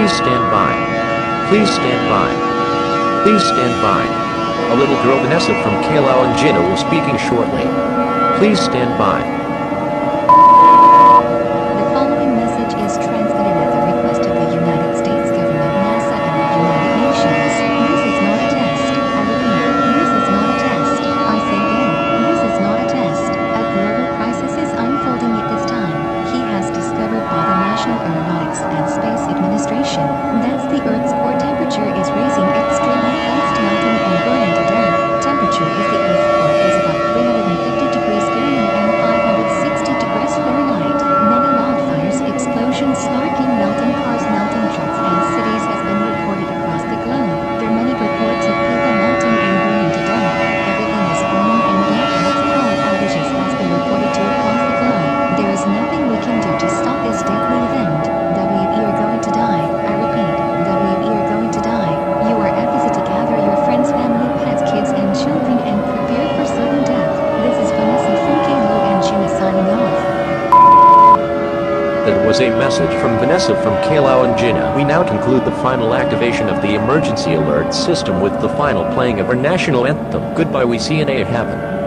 Please stand by. Please stand by. Please stand by. A little girl Vanessa from Kayla and Gina will speaking shortly. Please stand by. The following message is transmitted at the request of the United States government, NASA, and the United Nations. This is not a test. I repeat, this is not a test. I say again, this is not a test. A global crisis is unfolding at this time. He has discovered by the National Aeronautics and Space Administration that the Earth's core temperature is raising extremely fast, melting and burning to death. Temperature is the Earth's core is about 350 degrees Fahrenheit and 560 degrees Fahrenheit. Many wildfires, explosions, sparking, melting cars, melting trucks and cities has been reported across the globe. There are many reports of people melting and burning to death. Everything is burning and blackouts, power outages has been reported to across the globe. There is nothing we can do to stop this deadly event. We are going to die. I repeat, we are going to die. You are advised to gather your friends, family, pets, kids and children and prepare for sudden death. This is Vanessa from Kayla and Gina signing off. That was a message from Vanessa from Kayla and Gina. We now conclude the final activation of the emergency alert system with the final playing of our national anthem. Goodbye, we see you in heaven.